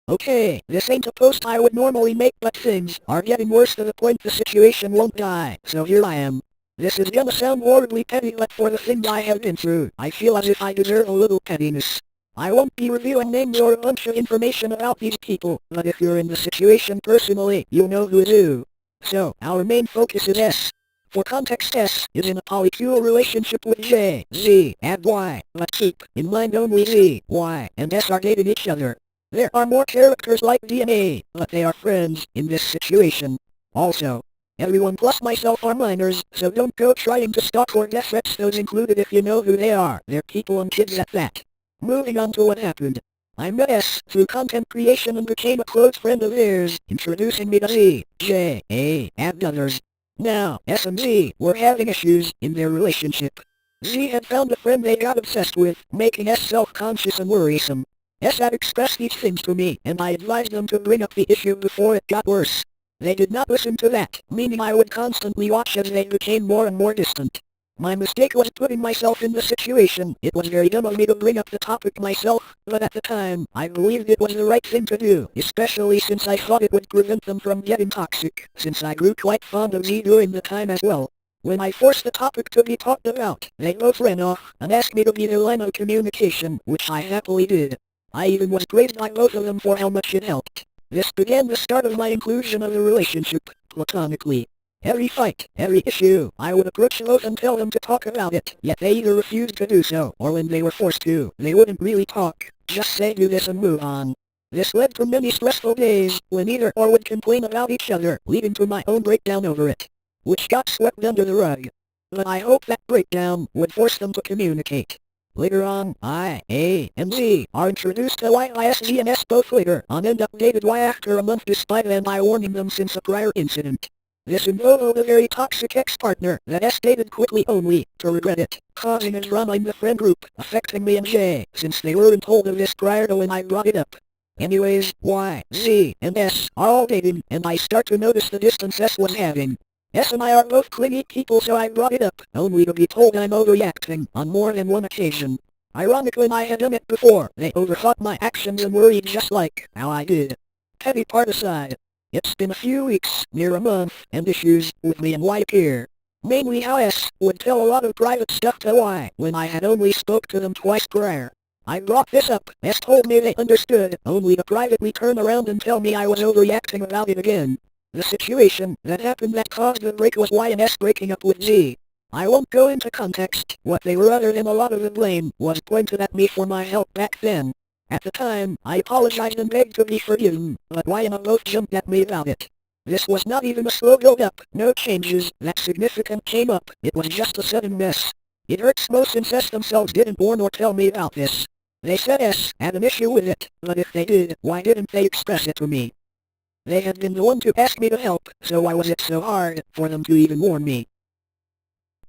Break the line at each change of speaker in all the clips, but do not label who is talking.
Okay, this ain't a post I would normally make, but things are getting worse to the point the situation won't die, so here I am. This is gonna sound horribly petty, but for the things I have been through, I feel as if I deserve a little pettiness. I won't be revealing names or a bunch of information about these people, but if you're in the situation personally, you'll know who is who. So, our main focus is S. For context, S is in a polycule relationship with J, Z, and Y, but keep in mind only Z, Y, and S are dating each other. There are more characters like DNA, but they are friends in this situation. Also, everyone plus myself are minors, so don't go trying to stalk or death threats those included if you know who they are. They're people and kids at that. Moving on to what happened. I met S through content creation and became a close friend of theirs, introducing me to Z, J, A, and others. Now, S and Z were having issues in their relationship. Z had found a friend they got obsessed with, making S self-conscious and worrisome. S had expressed these things to me, and I advised them to bring up the issue before it got worse. They did not listen to that, meaning I would constantly watch as they became more and more distant. My mistake was putting myself in the situation. It was very dumb of me to bring up the topic myself, but at the time, I believed it was the right thing to do, especially since I thought it would prevent them from getting toxic, since I grew quite fond of Z during the time as well. When I forced the topic to be talked about, they both ran off and asked me to be their line of communication, which I happily did. I even was praised by both of them for how much it helped. This began the start of my inclusion of the relationship, platonically. Every fight, every issue, I would approach both and tell them to talk about it, yet they either refused to do so, or when they were forced to, they wouldn't really talk, just say do this and move on. This led to many stressful days, when either or would complain about each other, leading to my own breakdown over it, which got swept under the rug. But I hope that breakdown would force them to communicate. Later on, I, A, and Z are introduced to YISZ and S both later on and updated Y after a month despite my warning them since a prior incident. This involved a very toxic ex-partner that S dated quickly only to regret it, causing a drama in the friend group, affecting me and J, since they weren't told of this prior to when I brought it up. Anyways, Y, Z, and S are all dating, and I start to notice the distance S was having. S and I are both clingy people, so I brought it up, only to be told I'm overreacting on more than one occasion. Ironic, when I had done it before, they overthought my actions and worried just like how I did. Petty part aside, it's been a few weeks, near a month, and issues with me and Y appear. Mainly how S would tell a lot of private stuff to Y when I had only spoke to them twice prior. I brought this up, S told me they understood, only to privately turn around and tell me I was overreacting about it again. The situation that happened that caused the break was Y and S breaking up with Z. I won't go into context. What they were other than a lot of the blame was pointed at me for my help back then. At the time, I apologized and begged to be forgiven, but Y and I both jumped at me about it. This was not even a slow build-up, no changes that significant came up, it was just a sudden mess. It hurts most since S themselves didn't warn or tell me about this. They said S had an issue with it, but if they did, why didn't they express it to me? They had been the one to ask me to help, so why was it so hard for them to even warn me?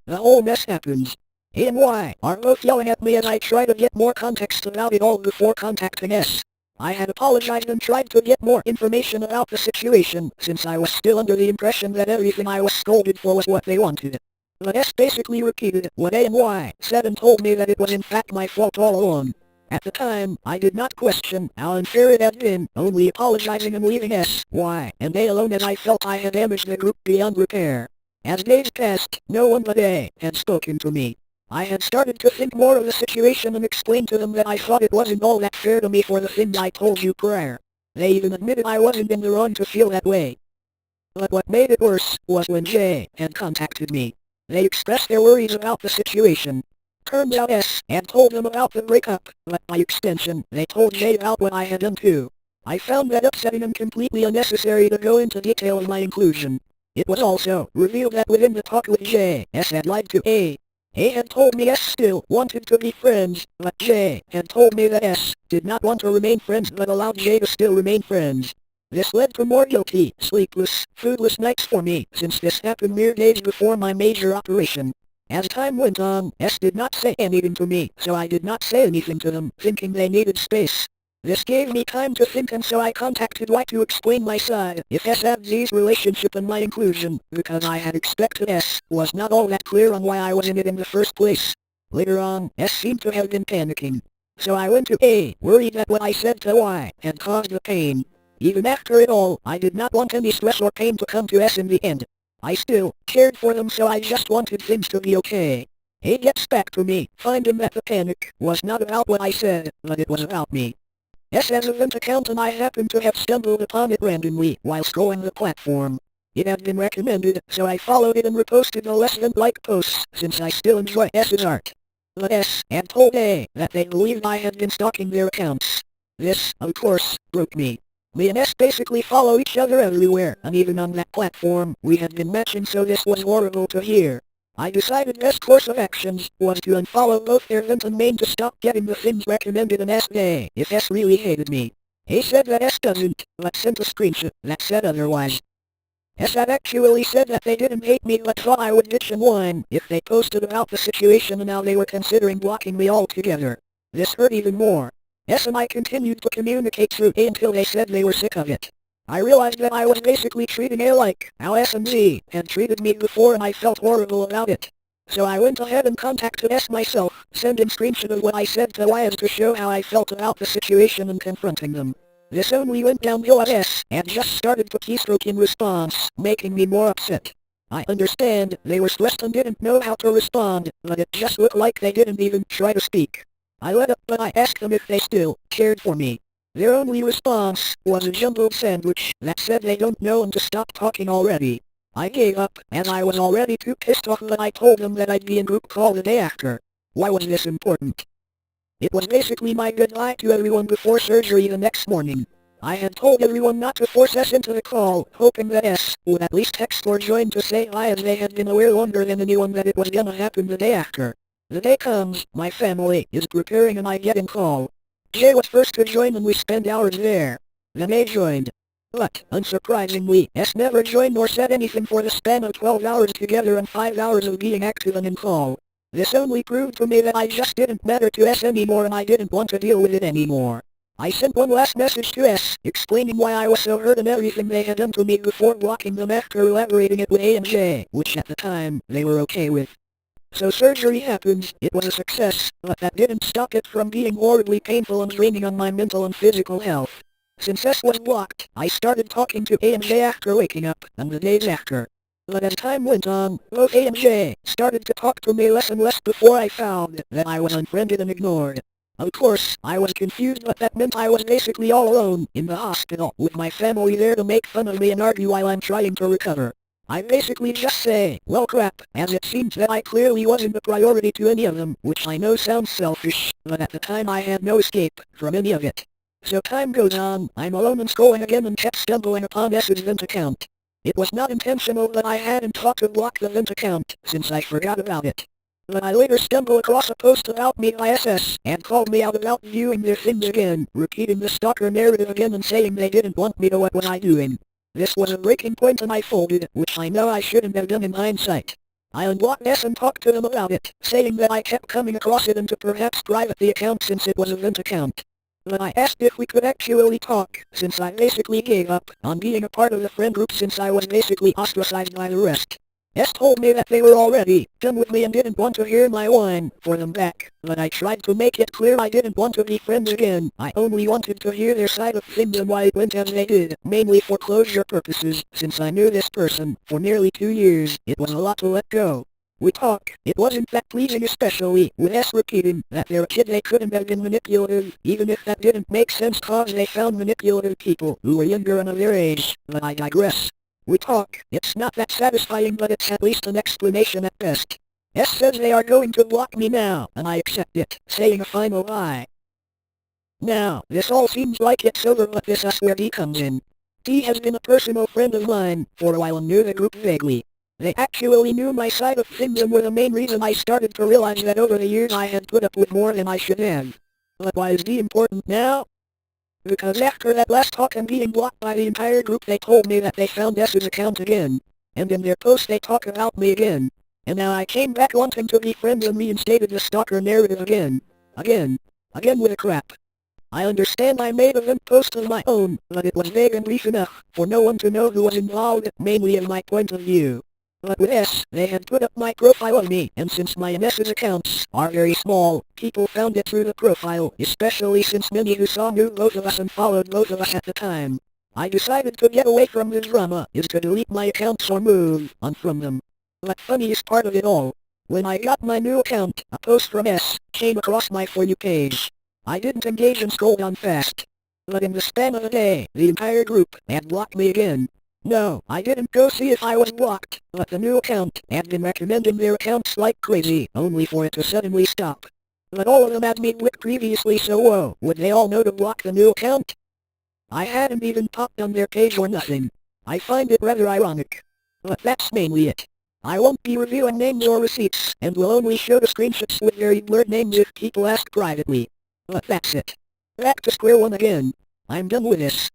The whole mess happens. A and Y are both yelling at me as I try to get more context about it all before contacting S. I had apologized and tried to get more information about the situation, since I was still under the impression that everything I was scolded for was what they wanted. But S basically repeated what A and Y said and told me that it was in fact my fault all along. At the time, I did not question how unfair it had been, only apologizing and leaving S, Y, and A alone as I felt I had damaged the group beyond repair. As days passed, no one but A had spoken to me. I had started to think more of the situation and explained to them that I thought it wasn't all that fair to me for the things I told you prior. They even admitted I wasn't in the wrong to feel that way. But what made it worse was when J had contacted me. They expressed their worries about the situation. Turns out S had told them about the breakup, but by extension, they told J about what I had done too. I found that upsetting and completely unnecessary to go into detail of my inclusion. It was also revealed that within the talk with J, S had lied to A. A had told me S still wanted to be friends, but J had told me that S did not want to remain friends but allowed J to still remain friends. This led to more guilty, sleepless, foodless nights for me, since this happened mere days before my major operation. As time went on, S did not say anything to me, so I did not say anything to them, thinking they needed space. This gave me time to think, and so I contacted Y to explain my side, if S had Z's relationship and my inclusion, because I had expected S was not all that clear on why I was in it in the first place. Later on, S seemed to have been panicking. So I went to A, worried that what I said to Y had caused the pain. Even after it all, I did not want any stress or pain to come to S in the end. I still cared for them, so I just wanted things to be okay. A gets back to me, finding that the panic was not about what I said, but it was about me. S has a vent account and I happened to have stumbled upon it randomly while scrolling the platform. It had been recommended, so I followed it and reposted the less than like posts since I still enjoy S's art. But S had told A that they believed I had been stalking their accounts. This, of course, broke me. Me and S basically follow each other everywhere, and even on that platform, we had been matching, so this was horrible to hear. I decided best course of actions was to unfollow both their vent and main to stop getting the things recommended and asked A if S really hated me. He said that S doesn't, but sent a screenshot that said otherwise. S had actually said that they didn't hate me but thought I would ditch and whine if they posted about the situation, and now they were considering blocking me altogether. This hurt even more. S and I continued to communicate through A until they said they were sick of it. I realized that I was basically treating A like how S and Z had treated me before, and I felt horrible about it. So I went ahead and contacted S myself, sending screenshot of what I said to Y to show how I felt about the situation and confronting them. This only went downhill as S had just started to keystroke in response, making me more upset. I understand they were stressed and didn't know how to respond, but it just looked like they didn't even try to speak. I let up, but I asked them if they still cared for me. Their only response was a jumbled sandwich that said they don't know and to stop talking already. I gave up, and I was already too pissed off, but I told them that I'd be in group call the day after. Why was this important? It was basically my goodbye to everyone before surgery the next morning. I had told everyone not to force S into the call, hoping that S would at least text or join to say hi, as they had been aware longer than anyone that it was gonna happen the day after. The day comes, my family is preparing and I get in call. J was first to join and we spent hours there. Then A joined. But, unsurprisingly, S never joined nor said anything for the span of 12 hours together and 5 hours of being active and in call. This only proved to me that I just didn't matter to S anymore, and I didn't want to deal with it anymore. I sent one last message to S, explaining why I was so hurt and everything they had done to me before blocking them, after elaborating it with A and J, which at the time, they were okay with. So surgery happened. It was a success, but that didn't stop it from being horribly painful and draining on my mental and physical health. Since S was blocked, I started talking to A and J after waking up, and the days after. But as time went on, both A and J started to talk to me less and less before I found that I was unfriended and ignored. Of course, I was confused, but that meant I was basically all alone in the hospital with my family there to make fun of me and argue while I'm trying to recover. I basically just say, well crap, as it seems that I clearly wasn't a priority to any of them, which I know sounds selfish, but at the time I had no escape from any of it. So time goes on, I'm alone and scrolling again and kept stumbling upon S's vent account. It was not intentional that I hadn't thought to block the vent account, since I forgot about it. But I later stumbled across a post about me by SS and called me out about viewing their things again, repeating the stalker narrative again and saying they didn't want me to. What was I doing? This was a breaking point and I folded, which I know I shouldn't have done in hindsight. I unblocked S and talked to them about it, saying that I kept coming across it and to perhaps private the account since it was a vent account. But I asked if we could actually talk, since I basically gave up on being a part of the friend group since I was basically ostracized by the rest. S told me that they were already done with me and didn't want to hear my whine for them back, but I tried to make it clear I didn't want to be friends again. I only wanted to hear their side of things and why it went as they did, mainly for closure purposes, since I knew this person for nearly 2 years. It was a lot to let go. We talk, it wasn't that pleasing, especially with S repeating that they're a kid, they couldn't have been manipulative, even if that didn't make sense cause they found manipulative people who were younger and of their age, but I digress. We talk, it's not that satisfying, but it's at least an explanation at best. S says they are going to block me now, and I accept it, saying a final bye. Now, this all seems like it's over, but this is where D comes in. D has been a personal friend of mine for a while and knew the group vaguely. They actually knew my side of things and were the main reason I started to realize that over the years I had put up with more than I should have. But why is D important now? Because after that last talk and being blocked by the entire group, they told me that they found S's account again. And in their post they talk about me again. And now I came back wanting to be friends and reinstated the stalker narrative again. Again with a crap. I understand I made a vent post of my own, but it was vague and brief enough for no one to know who was involved, mainly in my point of view. But with S, they had put up my profile of me, and since my S's accounts are very small, people found it through the profile, especially since many who saw knew both of us and followed both of us at the time. I decided to get away from the drama is to delete my accounts or move on from them. But funniest part of it all, when I got my new account, a post from S came across my For You page. I didn't engage and scrolled on fast. But in the span of a day, the entire group had blocked me again. No, I didn't go see if I was blocked, but the new account had been recommending their accounts like crazy, only for it to suddenly stop. But all of them had me blocked previously, so whoa, would they all know to block the new account? I hadn't even popped on their page or nothing. I find it rather ironic. But that's mainly it. I won't be revealing names or receipts, and will only show the screenshots with very blurred names if people ask privately. But that's it. Back to square one again. I'm done with this.